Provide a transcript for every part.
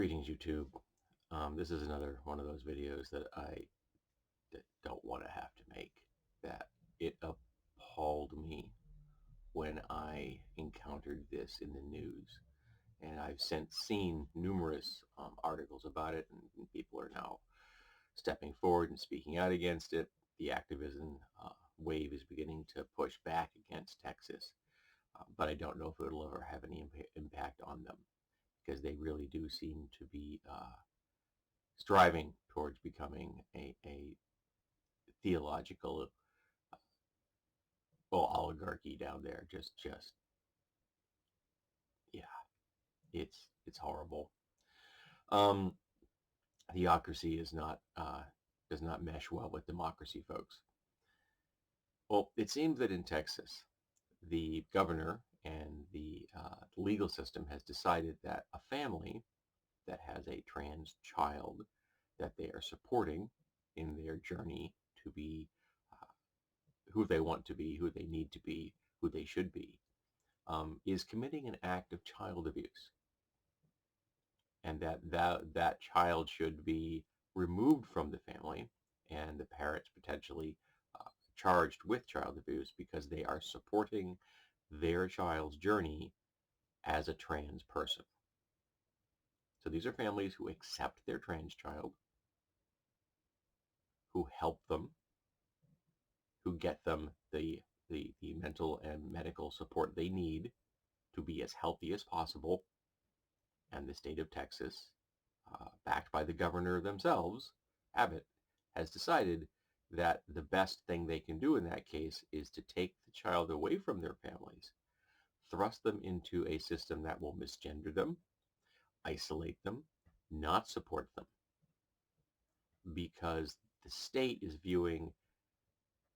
Greetings, YouTube. This is another one of those videos that I don't want to have to make. That it appalled me when I encountered this in the news. And I've since seen numerous articles about it, and people are now stepping forward and speaking out against it. The activism wave is beginning to push back against Texas, but I don't know if it'll ever have any impact on them because they really do seem to be striving towards becoming a theological oligarchy down there. Just yeah, it's horrible. Um, Theocracy is not does not mesh well with democracy, folks. Well, it seems that in Texas, the governor and the legal system has decided that a family that has a trans child that they are supporting in their journey to be uh, who they want to be, who they need to be, who they should be, is committing an act of child abuse, and that child should be removed from the family, and the parents potentially charged with child abuse because they are supporting their child's journey as a trans person. So these are families who accept their trans child, who help them, who get them the mental and medical support they need to be as healthy as possible. And the state of Texas, backed by the governor themselves, Abbott, has decided that the best thing they can do in that case is to take the child away from their families, thrust them into a system that will misgender them, isolate them, not support them, because the state is viewing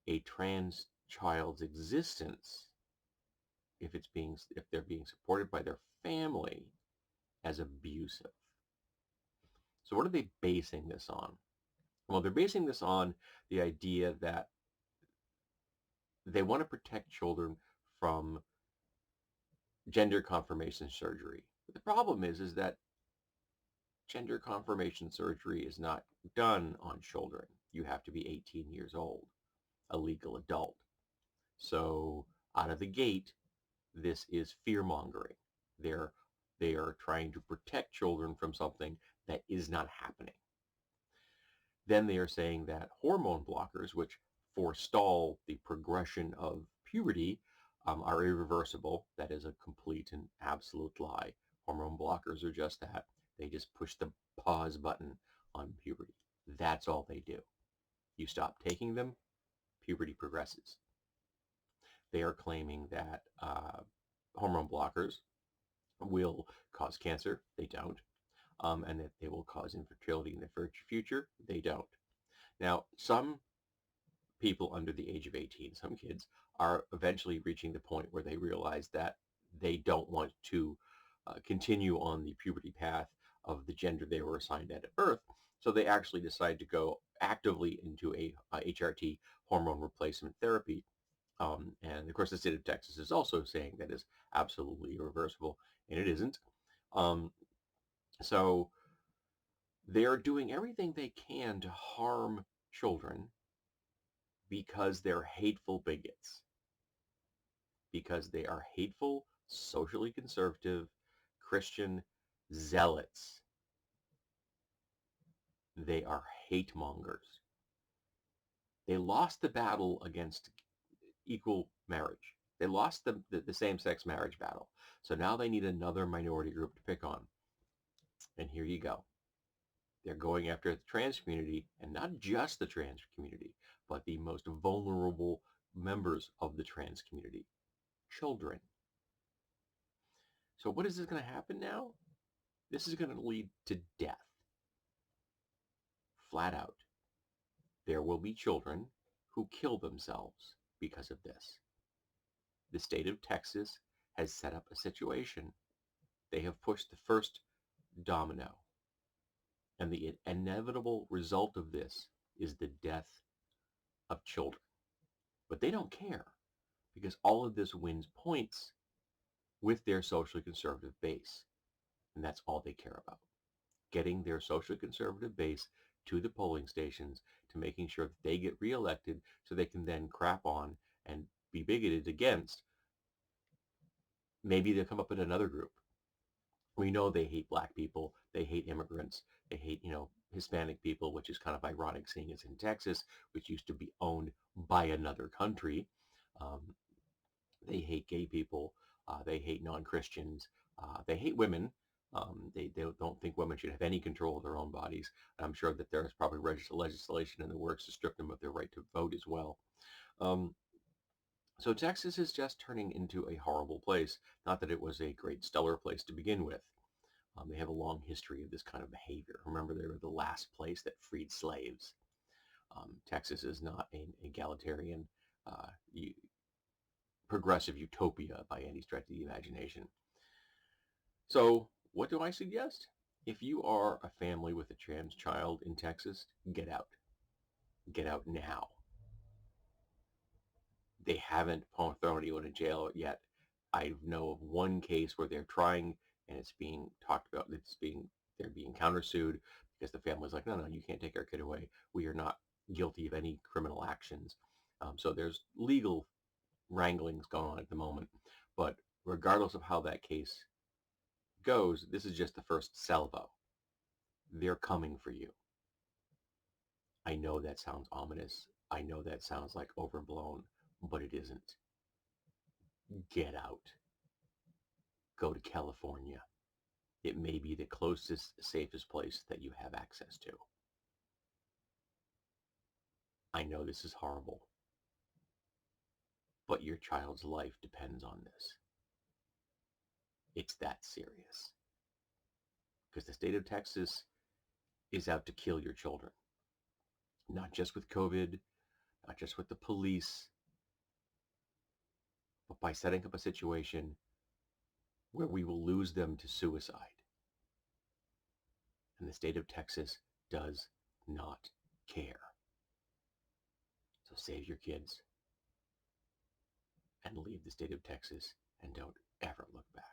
a trans child's existence, if they're being supported by their family, as abusive. So what are they basing this on? Well, they're basing this on the idea that they want to protect children from gender confirmation surgery. But the problem is that gender confirmation surgery is not done on children. You have to be 18 years old, a legal adult. So out of the gate, this is fear-mongering. They're they are trying to protect children from something that is not happening. Then they are saying that hormone blockers, which forestall the progression of puberty, are irreversible. That is a complete and absolute lie. Hormone blockers are just that. They just push the pause button on puberty. That's all they do. You stop taking them, puberty progresses. They are claiming that hormone blockers will cause cancer. They don't. And that they will cause infertility in the future. They don't. Now, some people under the age of 18, some kids, are eventually reaching the point where they realize that they don't want to continue on the puberty path of the gender they were assigned at birth. So they actually decide to go actively into a HRT, hormone replacement therapy. And of course, the state of Texas is also saying that is absolutely irreversible, and it isn't. Um, so they are doing everything they can to harm children because they're hateful bigots, because they are hateful, socially conservative, Christian zealots. They are hate mongers. They lost the battle against equal marriage. They lost the same-sex marriage battle. So now they need another minority group to pick on. And here you go. They're going after the trans community, and not just the trans community, but the most vulnerable members of the trans community, children. So what is going to happen now? This is going to lead to death. Flat out. There will be children who kill themselves because of this. The state of Texas has set up a situation. They have pushed the first domino. And the inevitable result of this is the death of children. But they don't care, because all of this wins points with their socially conservative base. And that's all they care about. getting their socially conservative base to the polling stations, to making sure that they get reelected so they can then crap on and be bigoted against. Maybe they'll come up with another group. We know they hate black people, they hate immigrants, they hate, Hispanic people, which is kind of ironic seeing it's in Texas, which used to be owned by another country. Um, they hate gay people, they hate non-Christians, they hate women. They don't think women should have any control of their own bodies. I'm sure that there's probably legislation in the works to strip them of their right to vote as well. Um, so Texas is just turning into a horrible place. Not that it was a great stellar place to begin with. They have a long history of this kind of behavior. Remember, they were the last place that freed slaves. Texas is not an egalitarian, uh, progressive utopia by any stretch of the imagination. So what do I suggest? If you are a family with a trans child in Texas, get out. Get out now. They haven't thrown anyone in jail yet. I know of one case where they're trying, and it's being talked about. They're being countersued because the family's like, no, you can't take our kid away. We are not guilty of any criminal actions. So there's legal wranglings going on at the moment. But regardless of how that case goes, this is just the first salvo. They're coming for you. I know that sounds ominous. I know that sounds like overblown, but it isn't. Get out. Go to California. It may be the closest, safest place that you have access to. I know this is horrible, but your child's life depends on this. It's that serious. Because the state of Texas is out to kill your children. Not just with COVID, not just with the police, but by setting up a situation where we will lose them to suicide. And the state of Texas does not care. So save your kids and leave the state of Texas and don't ever look back.